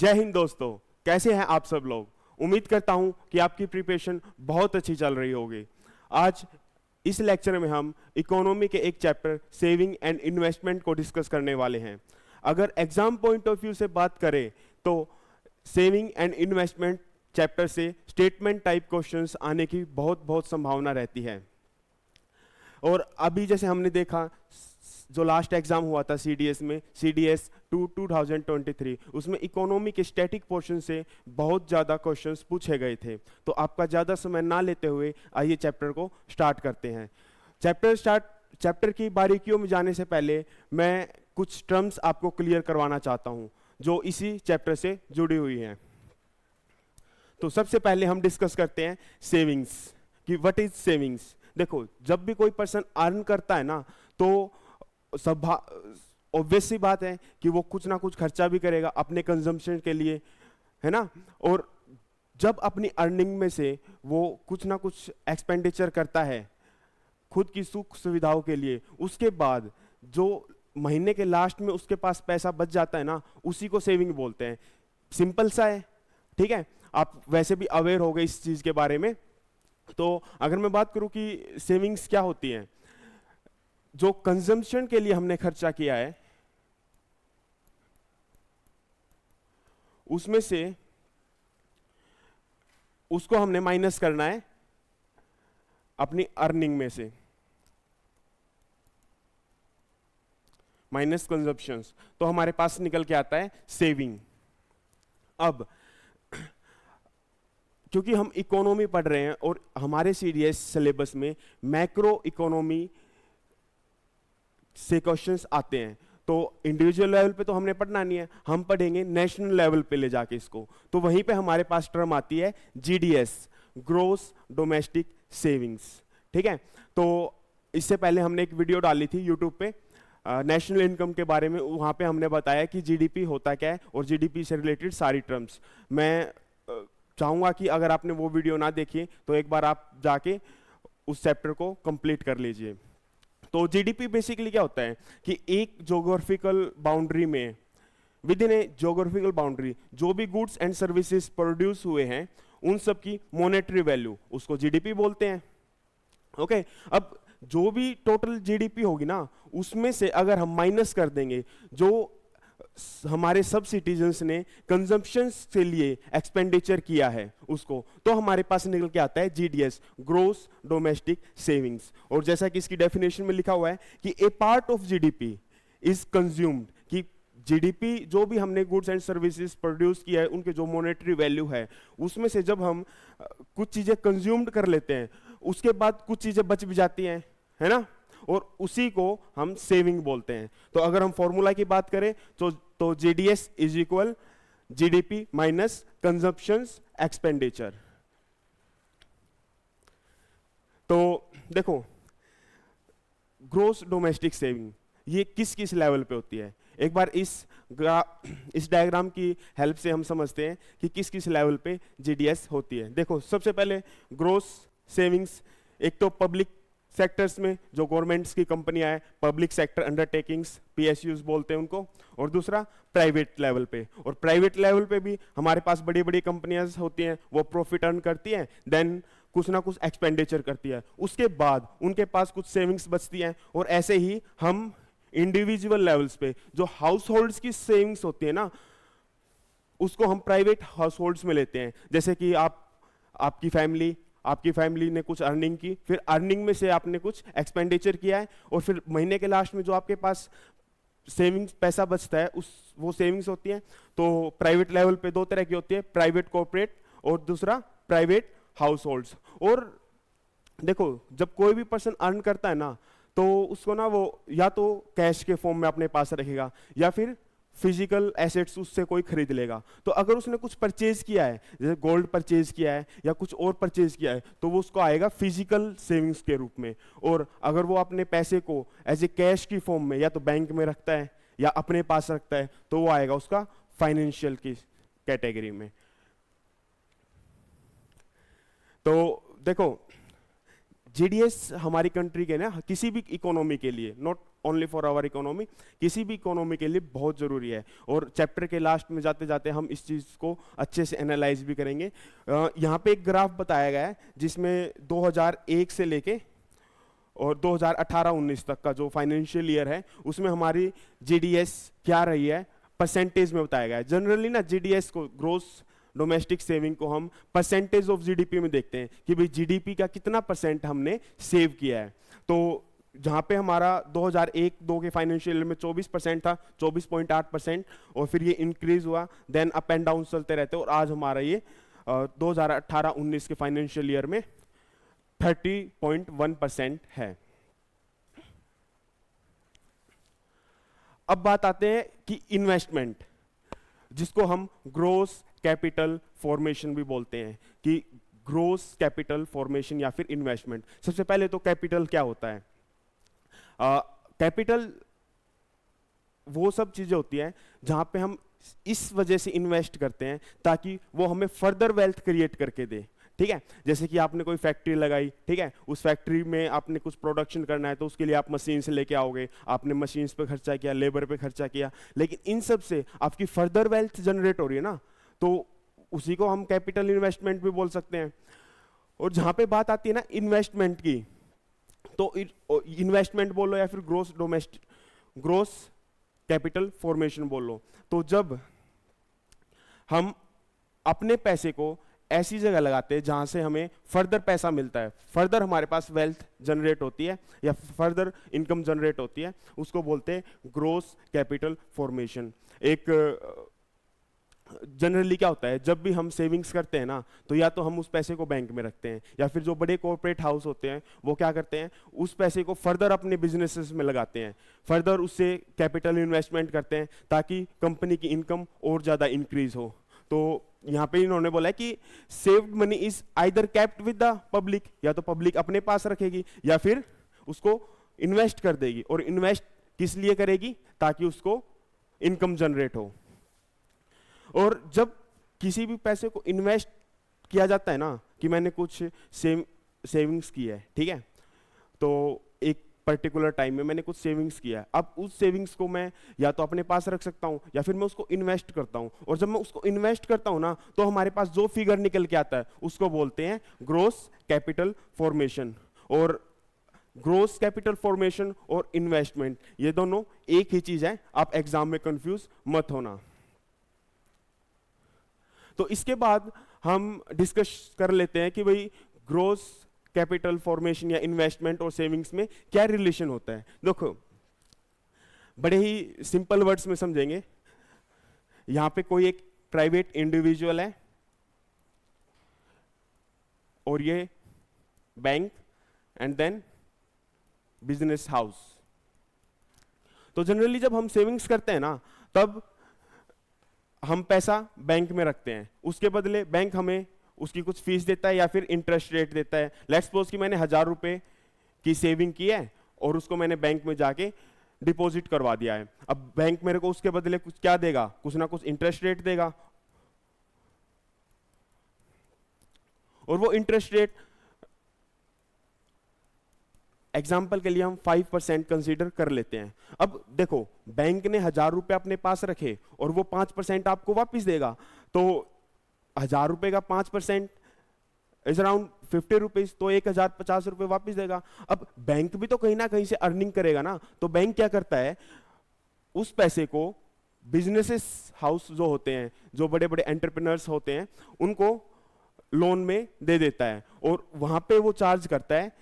जय हिंद दोस्तों, कैसे हैं आप सब लोग। उम्मीद करता हूं कि आपकी प्रिपरेशन बहुत अच्छी चल रही होगी। आज इस लेक्चर में हम इकोनॉमी के एक चैप्टर सेविंग एंड इन्वेस्टमेंट को डिस्कस करने वाले हैं। अगर एग्जाम पॉइंट ऑफ व्यू से बात करें तो सेविंग एंड इन्वेस्टमेंट चैप्टर से स्टेटमेंट टाइप क्वेश्चंस आने की बहुत संभावना रहती है। और अभी जैसे हमने देखा जो लास्ट एग्जाम हुआ था सीडीएस में, सीडीएस 2023, उसमें इकोनॉमी के स्टैटिक पोर्शन से बहुत ज़्यादा क्वेश्चंस पूछे गए थे। तो आपका ज़्यादा समय ना लेते हुए आइए चैप्टर को स्टार्ट करते हैं। चैप्टर की बारीकियों में जाने से पहले मैं कुछ टर्म्स आपको क्लियर करवाना चाहता हूँ जो इसी चैप्टर से जुड़ी हुई हैं। तो सबसे पहले हम डिस्कस करते हैं सेविंग्स कि व्हाट इज सेविंग्स। देखो, जब भी कोई पर्सन अर्न करता है ना तो सब ऑब्वियस सी बात है कि वो कुछ ना कुछ खर्चा भी करेगा अपने कंजम्पशन के लिए, है ना। और जब अपनी अर्निंग में से वो कुछ ना कुछ एक्सपेंडिचर करता है खुद की सुख सुविधाओं के लिए, उसके बाद जो महीने के लास्ट में उसके पास पैसा बच जाता है ना, उसी को सेविंग बोलते हैं। सिंपल सा है, ठीक है। आप वैसे भी अवेयर हो गए इस चीज के बारे में। तो अगर मैं बात करूं कि सेविंग्स क्या होती हैं, जो कंजम्पशन के लिए हमने खर्चा किया है उसमें से उसको हमने माइनस करना है अपनी अर्निंग में से, माइनस कंजम्पशंस, तो हमारे पास निकल के आता है सेविंग। अब क्योंकि हम इकोनॉमी पढ़ रहे हैं और हमारे सीडीएस सिलेबस में मैक्रो इकोनॉमी से क्वेश्चंस आते हैं, तो इंडिविजुअल लेवल पे तो हमने पढ़ना नहीं है, हम पढ़ेंगे नेशनल लेवल पे ले जाके इसको। तो वहीं पे हमारे पास टर्म आती है जीडीएस, ग्रोस डोमेस्टिक सेविंग्स, ठीक है। तो इससे पहले हमने एक वीडियो डाली थी यूट्यूब पे नेशनल इनकम के बारे में, वहां पे हमने बताया कि जीडीपी होता क्या है और जीडीपी से रिलेटेड सारी टर्म्स। मैं चाहूंगा कि अगर आपने वो वीडियो ना देखी तो एक बार आप जाके उस चैप्टर को कंप्लीट कर लीजिए। तो जीडीपी बेसिकली क्या होता है कि एक ज्योग्राफिकल बाउंड्री में, with in A geographical boundary, जो भी गुड्स एंड सर्विसेज प्रोड्यूस हुए हैं उन सब की मॉनेटरी वैल्यू, उसको जीडीपी बोलते हैं। ओके, अब जो भी टोटल जीडीपी होगी ना, उसमें से अगर हम माइनस कर देंगे जो हमारे सब सिटीजन्स ने कंजम्पशन के लिए एक्सपेंडिचर किया है उसको, तो हमारे पास निकल के आता है जीडीएस, ग्रोस डोमेस्टिक सेविंग्स। और जैसा कि इसकी डेफिनेशन में लिखा हुआ है कि a part of GDP is consumed, कि जीडीपी जो भी हमने गुड्स एंड सर्विसेज प्रोड्यूस किया है उनके जो मॉनेटरी वैल्यू है, उसमें से जब हम कुछ चीजें कंज्यूम्ड कर लेते हैं उसके बाद कुछ चीजें बच भी जाती हैं, है ना, और उसी को हम सेविंग बोलते हैं। तो अगर हम फॉर्मूला की बात करें तो GDS is equal GDP minus consumptions expenditure. तो देखो, ग्रोस डोमेस्टिक सेविंग ये किस किस लेवल पे होती है, एक बार इस डायग्राम की हेल्प से हम समझते हैं कि किस किस लेवल पे जीडीएस होती है। देखो, सबसे पहले ग्रोस सेविंग्स, एक तो पब्लिक सेक्टर्स में जो गवर्नमेंट्स की कंपनियां हैं, पब्लिक सेक्टर अंडरटेकिंग्स, पीएसयूज बोलते हैं उनको, और दूसरा प्राइवेट लेवल पे। और प्राइवेट लेवल पे भी हमारे पास बड़ी बड़ी कंपनियां होती हैं, वो प्रॉफिट अर्न करती हैं, देन कुछ ना कुछ एक्सपेंडिचर करती है, उसके बाद उनके पास कुछ सेविंग्स बचती हैं। और ऐसे ही हम इंडिविजुअल लेवल्स पे जो हाउस होल्ड्स की सेविंग्स होती है ना, उसको हम प्राइवेट हाउस होल्ड्स में लेते हैं। जैसे कि आपकी फैमिली ने कुछ अर्निंग की, फिर अर्निंग में से आपने कुछ एक्सपेंडिचर किया है, और फिर महीने के लास्ट में जो आपके पास सेविंग्स पैसा बचता है वो सेविंग्स होती है। तो प्राइवेट लेवल पे दो तरह की होती है, प्राइवेट कॉर्पोरेट और दूसरा प्राइवेट हाउस होल्ड्स। और देखो, जब कोई भी पर्सन अर्न करता है ना, तो उसको ना वो या तो कैश के फॉर्म में अपने पास रखेगा या फिर फिजिकल एसेट्स उससे कोई खरीद लेगा। तो अगर उसने कुछ परचेज किया है, जैसे गोल्ड परचेज किया है या कुछ और परचेज किया है, तो वो उसको आएगा फिजिकल सेविंग्स के रूप में। और अगर वो अपने पैसे को एज ए कैश की फॉर्म में या तो बैंक में रखता है या अपने पास रखता है, तो वो आएगा उसका फाइनेंशियल की कैटेगरी में। तो देखो, जीडीएस हमारी कंट्री के ना किसी भी इकोनॉमी के लिए, not only for our economy, किसी भी इकोनॉमी के लिए बहुत ज़रूरी है। और चैप्टर के लास्ट में जाते जाते हम इस चीज़ को अच्छे से एनालाइज भी करेंगे। यहाँ पे एक ग्राफ बताया गया है जिसमें 2001 से लेके और 2018-19 तक का जो फाइनेंशियल ईयर है उसमें हमारी जीडीएस क्या रही है परसेंटेज में बताया गया है। जनरली ना जीडीएस को, ग्रोस डोमेस्टिक सेविंग को, हम परसेंटेज ऑफ जीडीपी में देखते हैं कि भाई जीडीपी का कितना परसेंट हमने सेव किया है। तो जहाँ पे हमारा 2001-2 के फाइनेंशियल ईयर में 24% था, 24.8%, और फिर ये इंक्रीज हुआ, देन अप एंड डाउन चलते रहते, और आज हमारा ये 2018-19 के फाइनेंशियल ईयर में 30.1% है। अब बात आते हैं कि इन्वेस्टमेंट, जिसको हम ग्रोस कैपिटल फॉर्मेशन भी बोलते हैं, कि ग्रोस कैपिटल फॉर्मेशन या फिर इन्वेस्टमेंट। सबसे पहले तो कैपिटल क्या होता है? कैपिटल वो सब चीजें होती हैं जहां पे हम इस वजह से इन्वेस्ट करते हैं ताकि वो हमें फर्दर वेल्थ क्रिएट करके दे। ठीक है, जैसे कि आपने कोई फैक्ट्री लगाई, ठीक है, उस फैक्ट्री में आपने कुछ प्रोडक्शन करना है तो उसके लिए आप मशीन से लेके आओगे, आपने मशीन्स पे खर्चा किया, लेबर पे खर्चा किया, लेकिन इन सब से आपकी फर्दर वेल्थ जनरेट हो रही है ना, तो उसी को हम कैपिटल इन्वेस्टमेंट भी बोल सकते हैं। और जहां पे बात आती है ना इन्वेस्टमेंट की, तो इन्वेस्टमेंट बोलो या फिर ग्रोस कैपिटल फॉर्मेशन बोलो, तो जब हम अपने पैसे को ऐसी जगह लगाते हैं जहां से हमें फर्दर पैसा मिलता है, फर्दर हमारे पास वेल्थ जनरेट होती है या फर्दर इनकम जनरेट होती है, उसको बोलते हैं ग्रोस कैपिटल फॉर्मेशन। एक जनरली क्या होता है, जब भी हम सेविंग्स करते हैं ना, तो या तो हम उस पैसे को बैंक में रखते हैं, या फिर जो बड़े कॉर्पोरेट हाउस होते हैं वो क्या करते हैं, उस पैसे को फर्दर अपने बिजनेसेस में लगाते हैं, फर्दर उससे कैपिटल इन्वेस्टमेंट करते हैं ताकि कंपनी की इनकम और ज़्यादा इंक्रीज हो। तो यहाँ पे इन्होंने बोला है कि saved money is either kept with the public, या तो पब्लिक अपने पास रखेगी या फिर उसको इन्वेस्ट कर देगी। और इन्वेस्ट किस लिए करेगी? ताकि उसको इनकम जनरेट हो। और जब किसी भी पैसे को इन्वेस्ट किया जाता है ना, कि मैंने कुछ सेविंग्स की है, ठीक है, तो एक पर्टिकुलर टाइम में मैंने कुछ सेविंग्स किया है, अब उस सेविंग्स को मैं या तो अपने पास रख सकता हूं या फिर मैं उसको इन्वेस्ट करता हूं। और जब मैं उसको इन्वेस्ट करता हूं ना, तो हमारे पास जो फिगर निकल के आता है उसको बोलते हैं ग्रोस कैपिटल फॉर्मेशन। और ग्रोस कैपिटल फॉर्मेशन और इन्वेस्टमेंट ये दोनों एक ही चीज है, आप एग्जाम में कंफ्यूज मत होना। तो इसके बाद हम डिस्कस कर लेते हैं कि भाई ग्रोस कैपिटल फॉर्मेशन या इन्वेस्टमेंट और सेविंग्स में क्या रिलेशन होता है। देखो, बड़े ही सिंपल वर्ड्स में समझेंगे। यहां पे कोई एक प्राइवेट इंडिविजुअल है और ये bank and then business house. तो जनरली जब हम सेविंग्स करते हैं ना, तब हम पैसा बैंक में रखते हैं, उसके बदले बैंक हमें उसकी कुछ फीस देता है या फिर इंटरेस्ट रेट देता है। लेट्स सपोज कि मैंने 1000 रुपए की सेविंग की है और उसको मैंने बैंक में जाके डिपॉजिट करवा दिया है। अब बैंक मेरे को उसके बदले कुछ क्या देगा, कुछ ना कुछ इंटरेस्ट रेट देगा, और वो इंटरेस्ट रेट एग्जाम्पल के लिए हम 5% कंसीडर कर लेते हैं। अब देखो, बैंक ने 1000 रुपए अपने पास रखे और वो 5% आपको वापस देगा, तो 1000 रुपए का 5% इज अराउंड 50 रुपीज, तो 1050 रुपए वापस देगा। अब बैंक भी तो कहीं ना कहीं से अर्निंग करेगा ना, तो बैंक क्या करता है, उस पैसे को बिजनेसेस हाउस जो होते हैं, जो बड़े बड़े एंटरप्रेन्योर्स होते हैं, उनको लोन में दे देता है, और वहां पे वो चार्ज करता है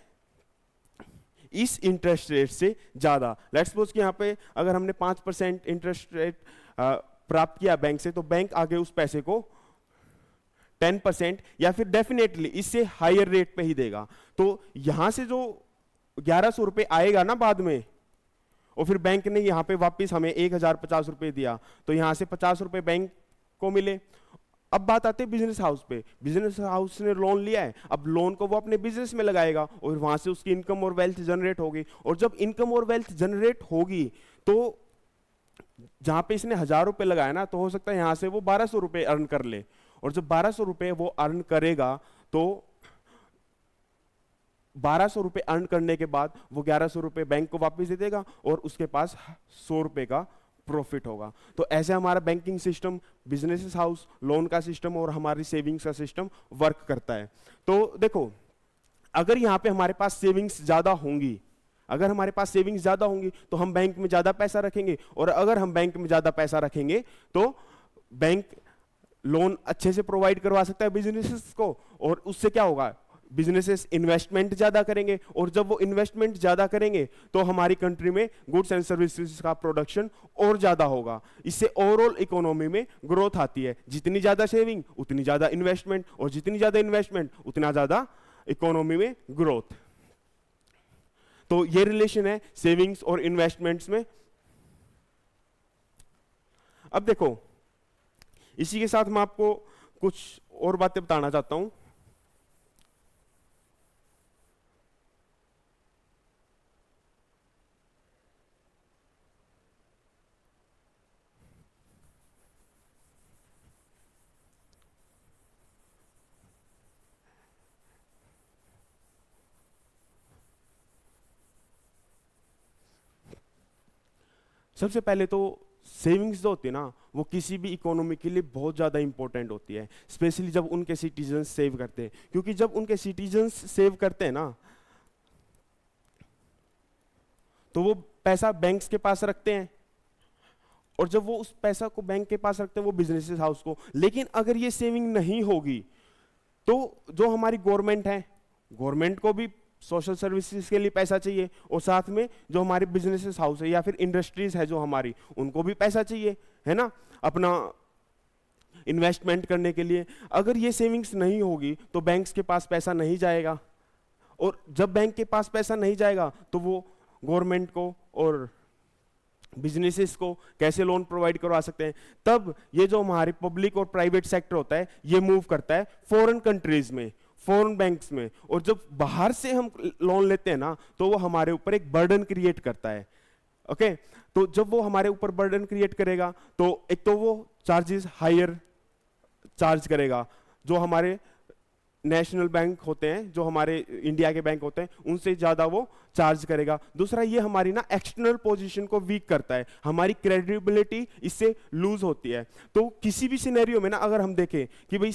इस इंटरेस्ट रेट से ज्यादा। लेट्स सपोज कि यहाँ पे अगर हमने 5% इंटरेस्ट रेट प्राप्त किया बैंक से, तो बैंक आगे उस पैसे को 10% या फिर डेफिनेटली इससे हायर रेट पे ही देगा। तो यहां से जो 1100 रुपए आएगा ना बाद में, और फिर बैंक ने यहां पे वापस हमें 1050 रुपए दिया, तो यहां से 50 रुपए बैंक को मिले। अब बात आती है बिजनेस हाउस पे। बिजनेस हाउस ने लोन लिया है, अब लोन को वो अपने बिजनेस में लगाएगा और वहां से उसकी इनकम और वेल्थ जनरेट होगी। और जब इनकम और वेल्थ जनरेट होगी, तो जहां पे इसने 1000 रुपए लगाया ना, तो हो सकता है यहां से वो 1200 रुपए अर्न कर ले, और जब 1200 रुपए वो अर्न करेगा, तो 1200 रुपये अर्न करने के बाद वो 1100 रुपये बैंक को वापस दे देगा और उसके पास 100 रुपये का प्रॉफिट होगा। तो ऐसे हमारा banking system, business house, loan का सिस्टम और हमारी सेविंग्स का सिस्टम वर्क करता है। तो देखो, अगर यहाँ पे हमारे पास सेविंग्स ज्यादा होंगी, अगर हमारे पास सेविंग्स ज्यादा होंगी तो हम बैंक में ज्यादा पैसा रखेंगे, और अगर हम बैंक में ज्यादा पैसा रखेंगे तो बैंक लोन अच्छे से प्रोवाइड करवा सकता है बिजनेसेस को, और उससे क्या होगा, बिजनेसेस इन्वेस्टमेंट ज्यादा करेंगे, और जब वो इन्वेस्टमेंट ज्यादा करेंगे तो हमारी कंट्री में गुड्स एंड सर्विसेज का प्रोडक्शन और ज्यादा होगा। इससे ओवरऑल इकोनॉमी में ग्रोथ आती है। जितनी ज्यादा सेविंग उतनी ज्यादा इन्वेस्टमेंट, और जितनी ज्यादा इन्वेस्टमेंट उतना ज्यादा इकोनॉमी में ग्रोथ। तो ये रिलेशन है सेविंग्स और इन्वेस्टमेंट्स में। अब देखो, इसी के साथ मैं आपको कुछ और बातें बताना चाहता हूं। सबसे पहले तो सेविंग्स जो होती है ना, वो किसी भी इकोनॉमी के लिए बहुत ज़्यादा इंपॉर्टेंट होती है, स्पेशली जब उनके सिटीजन्स सेव करते हैं। क्योंकि जब उनके सिटीजन्स सेव करते हैं ना, तो वो पैसा बैंक्स के पास रखते हैं, और जब वो उस पैसा को बैंक के पास रखते हैं वो बिजनेसेस हाउस को। लेकिन अगर ये सेविंग नहीं होगी तो जो हमारी गवर्नमेंट है, गवर्नमेंट को भी सोशल सर्विसेज के लिए पैसा चाहिए, और साथ में जो हमारे बिजनेसेस हाउस है या फिर इंडस्ट्रीज है जो हमारी, उनको भी पैसा चाहिए, है ना, अपना इन्वेस्टमेंट करने के लिए। अगर ये सेविंग्स नहीं होगी तो बैंक्स के पास पैसा नहीं जाएगा, और जब बैंक के पास पैसा नहीं जाएगा तो वो गवर्नमेंट को और बिजनेसेस को कैसे लोन प्रोवाइड करवा सकते हैं। तब ये जो हमारे पब्लिक और प्राइवेट सेक्टर होता है, ये मूव करता है फॉरेन कंट्रीज में, फॉरेन बैंक्स में। और जब बाहर से हम लोन लेते हैं ना, तो वो हमारे ऊपर एक बर्डन क्रिएट करता है। ओके, तो जब वो हमारे ऊपर बर्डन क्रिएट करेगा तो एक तो वो चार्जेस हायर चार्ज करेगा, जो हमारे नेशनल बैंक होते हैं, जो हमारे इंडिया के बैंक होते हैं, उनसे ज्यादा वो चार्ज करेगा। दूसरा, ये हमारी ना एक्सटर्नल पोजीशन को वीक करता है, हमारी क्रेडिबिलिटी इससे लूज होती है। तो किसी भी सिनेरियो में ना, अगर हम देखें कि भाई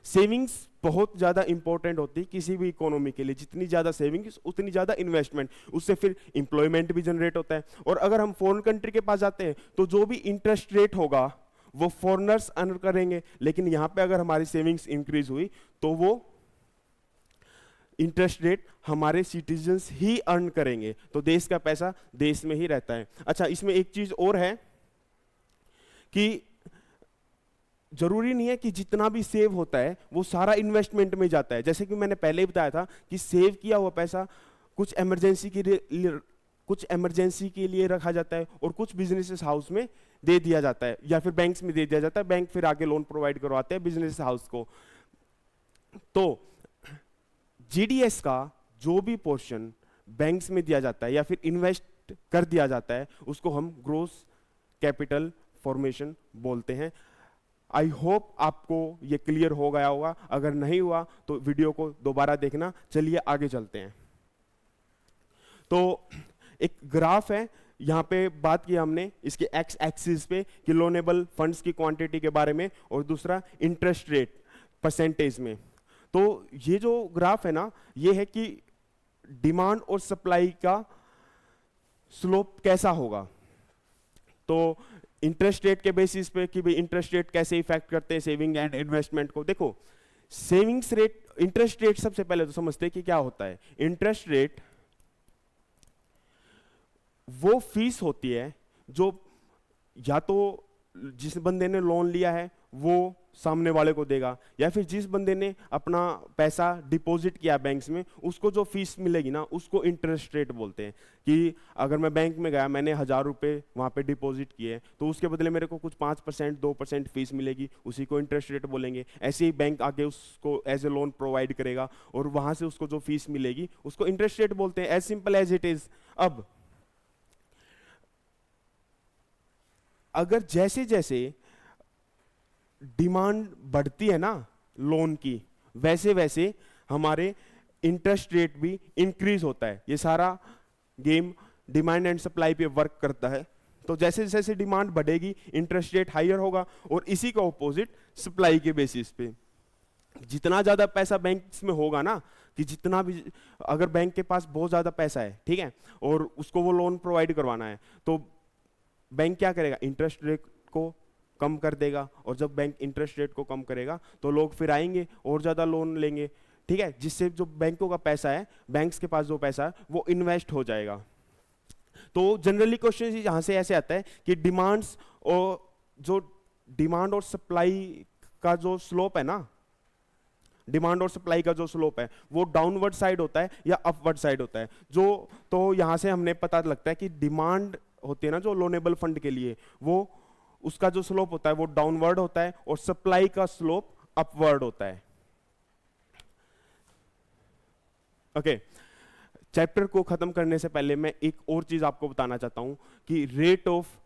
सेविंग्स बहुत ज्यादा इंपॉर्टेंट होती है किसी भी इकोनॉमी के लिए। जितनी ज्यादा सेविंग्स उतनी ज्यादा इन्वेस्टमेंट, उससे फिर इंप्लॉयमेंट भी जनरेट होता है। और अगर हम फॉरेन कंट्री के पास जाते हैं तो जो भी इंटरेस्ट रेट होगा वो फॉरेनर्स अर्न करेंगे, लेकिन यहां पे अगर हमारी सेविंग्स इंक्रीज हुई तो वो इंटरेस्ट रेट हमारे सिटीजन्स ही अर्न करेंगे। तो देश का पैसा देश में ही रहता है। अच्छा, इसमें एक चीज और है कि जरूरी नहीं है कि जितना भी सेव होता है वो सारा इन्वेस्टमेंट में जाता है। जैसे कि मैंने पहले ही बताया था कि सेव किया हुआ पैसा कुछ इमरजेंसी के लिए रखा जाता है, और कुछ बिजनेस हाउस में दे दिया जाता है, या फिर बैंक्स में दे दिया जाता है। बैंक फिर आगे लोन प्रोवाइड करवाते हैं बिजनेस हाउस को। तो जीडीएस का जो भी पोर्शन बैंक्स में दिया जाता है या फिर इन्वेस्ट कर दिया जाता है, उसको हम ग्रोस कैपिटल फॉर्मेशन बोलते हैं। आई होप आपको ये क्लियर हो गया होगा। अगर नहीं हुआ तो वीडियो को दोबारा देखना। चलिए आगे चलते हैं। तो एक ग्राफ है, यहां पे बात की हमने इसके एक्स एक्सिस पे कि लोनेबल फंड्स की क्वांटिटी के बारे में, और दूसरा इंटरेस्ट रेट परसेंटेज में। तो ये जो ग्राफ है ना, ये है कि डिमांड और सप्लाई का स्लोप कैसा होगा। तो इंटरेस्ट रेट के बेसिस पे कि भाई इंटरेस्ट रेट कैसे इफेक्ट करते हैं सेविंग एंड इन्वेस्टमेंट को। देखो, सेविंग्स रेट, इंटरेस्ट रेट सबसे पहले तो समझते हैं कि क्या होता है। इंटरेस्ट रेट वो फीस होती है जो या तो जिस बंदे ने लोन लिया है वो सामने वाले को देगा, या फिर जिस बंदे ने अपना पैसा डिपॉजिट किया बैंक्स में, उसको जो फीस मिलेगी ना, उसको इंटरेस्ट रेट बोलते हैं। कि अगर मैं बैंक में गया, मैंने 1000 रुपये वहाँ पे डिपॉजिट किए, तो उसके बदले मेरे को कुछ 5% 2% फीस मिलेगी, उसी को इंटरेस्ट रेट बोलेंगे। ऐसे ही बैंक आगे उसको एज ए लोन प्रोवाइड करेगा, और वहाँ से उसको जो फीस मिलेगी उसको इंटरेस्ट रेट बोलते हैं। As simple as it is. अब अगर जैसे जैसे डिमांड बढ़ती है ना लोन की, वैसे वैसे हमारे इंटरेस्ट रेट भी इंक्रीज होता है। ये सारा गेम डिमांड एंड सप्लाई पे वर्क करता है। तो जैसे जैसे डिमांड बढ़ेगी इंटरेस्ट रेट हायर होगा, और इसी का ऑपोजिट सप्लाई के बेसिस पे जितना ज्यादा पैसा बैंक्स में होगा ना, कि जितना भी, अगर बैंक के पास बहुत ज्यादा पैसा है, ठीक है, और उसको वो लोन प्रोवाइड करवाना है, तो बैंक क्या करेगा, इंटरेस्ट रेट को कम कर देगा। और जब बैंक इंटरेस्ट रेट को कम करेगा तो लोग फिर आएंगे और ज्यादा लोन लेंगे, ठीक है, जिससे जो बैंकों का पैसा है, बैंक्स के पास जो पैसा है वो इन्वेस्ट हो जाएगा। तो जनरली क्वेश्चन यहां से ऐसे आता है कि डिमांड्स और जो डिमांड और सप्लाई का जो स्लोप है ना, डिमांड और सप्लाई का जो स्लोप है वो डाउनवर्ड साइड होता है या अपवर्ड साइड होता है। जो तो यहां से हमने पता लगता है कि डिमांड होती है ना जो लोनेबल फंड के लिए, वो उसका जो स्लोप होता है वो डाउनवर्ड होता है, और सप्लाई का स्लोप अपवर्ड होता है। ओके, चैप्टर को खत्म करने से पहले मैं एक और चीज आपको बताना चाहता हूं कि rate of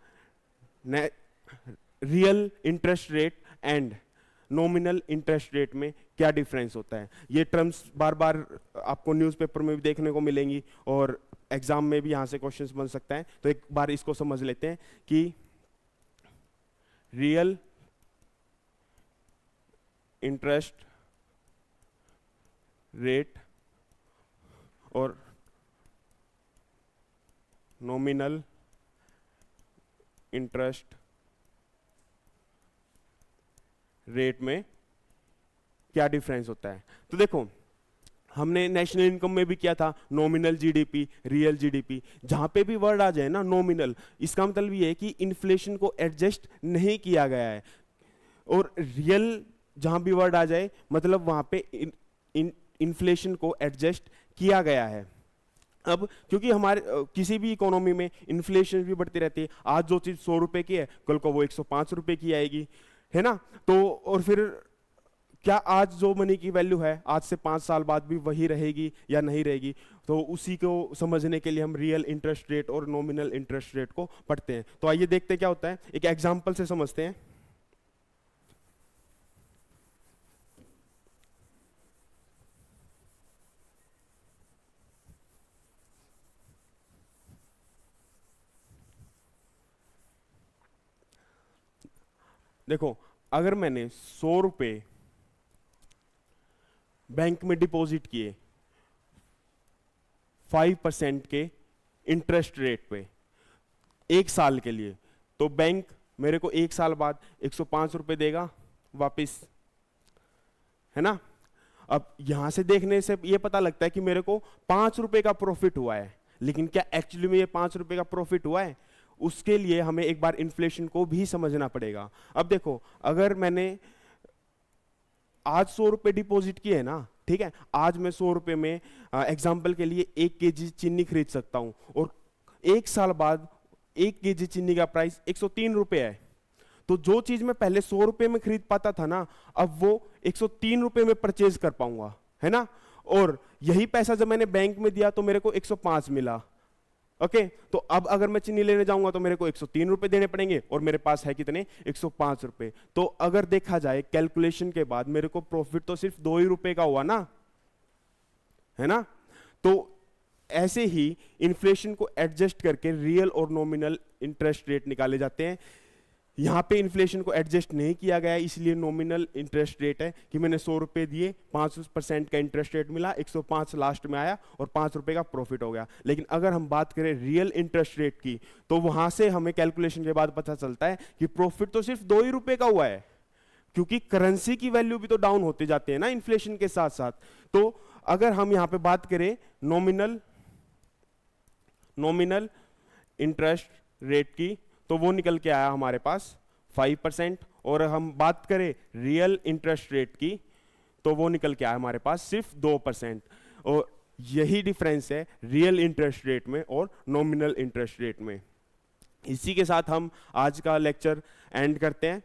real interest rate and nominal interest rate में क्या डिफरेंस होता है। ये टर्म्स बार बार आपको न्यूज़पेपर में भी देखने को मिलेंगी और एग्जाम में भी यहां से क्वेश्चंस बन सकता है। तो एक बार इसको समझ लेते हैं कि रियल इंटरेस्ट रेट और नॉमिनल इंटरेस्ट रेट में क्या डिफरेंस होता है। तो देखो, हमने नेशनल इनकम में भी किया था नॉमिनल जीडीपी, रियल जीडीपी। जहां पे भी वर्ड आ जाए ना नॉमिनल, इसका मतलब ये है कि इन्फ्लेशन को एडजस्ट नहीं किया गया है, और रियल जहां भी वर्ड आ जाए मतलब वहां पे इन्फ्लेशन को एडजस्ट किया गया है। अब क्योंकि हमारे किसी भी इकोनॉमी में इन्फ्लेशन भी बढ़ती रहती है, आज जो चीज 100 रुपए की है कल को वो 105 रुपए की आएगी, है ना। तो और फिर क्या आज जो मनी की वैल्यू है आज से 5 साल बाद भी वही रहेगी या नहीं रहेगी, तो उसी को समझने के लिए हम रियल इंटरेस्ट रेट और नॉमिनल इंटरेस्ट रेट को पढ़ते हैं। तो आइए देखते हैं क्या होता है, एक एग्जांपल से समझते हैं। देखो, अगर मैंने 100 रुपए बैंक में डिपॉजिट किए 5% के इंटरेस्ट रेट पे 1 साल के लिए, तो बैंक मेरे को 1 साल बाद 105 रुपए देगा वापस, है ना। अब यहां से देखने से ये पता लगता है कि मेरे को 5 रुपए का प्रॉफिट हुआ है, लेकिन क्या एक्चुअली में ये 5 रुपए का प्रॉफिट हुआ है, उसके लिए हमें एक बार इन्फ्लेशन को भी समझना पड़ेगा। अब देखो, अगर मैंने आज 100 रुपए डिपॉजिट किए है ना, ठीक है, आज मैं 100 रुपए में एग्जाम्पल के लिए 1 केजी चीनी खरीद सकता हूं, और 1 साल बाद 1 केजी चीनी का प्राइस 103 रुपए है। तो जो चीज मैं पहले 100 रुपए में खरीद पाता था ना, अब वो 103 रुपए में परचेज कर पाऊंगा, है ना। और यही पैसा जब मैंने बैंक में दिया तो मेरे को 105 मिला। ओके, तो अब अगर मैं चीनी लेने जाऊंगा तो मेरे को 103 रुपए देने पड़ेंगे, और मेरे पास है कितने, 105 रुपए। तो अगर देखा जाए कैलकुलेशन के बाद मेरे को प्रॉफिट तो सिर्फ 2 ही रुपए का हुआ ना, है ना। तो ऐसे ही इन्फ्लेशन को एडजस्ट करके रियल और नॉमिनल इंटरेस्ट रेट निकाले जाते हैं। यहां पे इन्फ्लेशन को एडजस्ट नहीं किया गया है, इसलिए नॉमिनल इंटरेस्ट रेट है कि मैंने 100 रुपए दिए, 5% का इंटरेस्ट रेट मिला, 105 लास्ट में आया और 5 रुपए का प्रॉफिट हो गया। लेकिन अगर हम बात करें रियल इंटरेस्ट रेट की, तो वहां से हमें कैलकुलेशन के बाद पता चलता है कि प्रॉफिट तो सिर्फ 2 ही रुपए का हुआ है, क्योंकि करेंसी की वैल्यू भी तो डाउन होते जाते हैं ना इन्फ्लेशन के साथ साथ। तो अगर हम यहां पे बात करें नॉमिनल इंटरेस्ट रेट की, तो वो निकल के आया हमारे पास 5%, और हम बात करें रियल इंटरेस्ट रेट की तो वो निकल के आया हमारे पास सिर्फ 2%। और यही डिफरेंस है रियल इंटरेस्ट रेट में और नॉमिनल इंटरेस्ट रेट में। इसी के साथ हम आज का लेक्चर एंड करते हैं।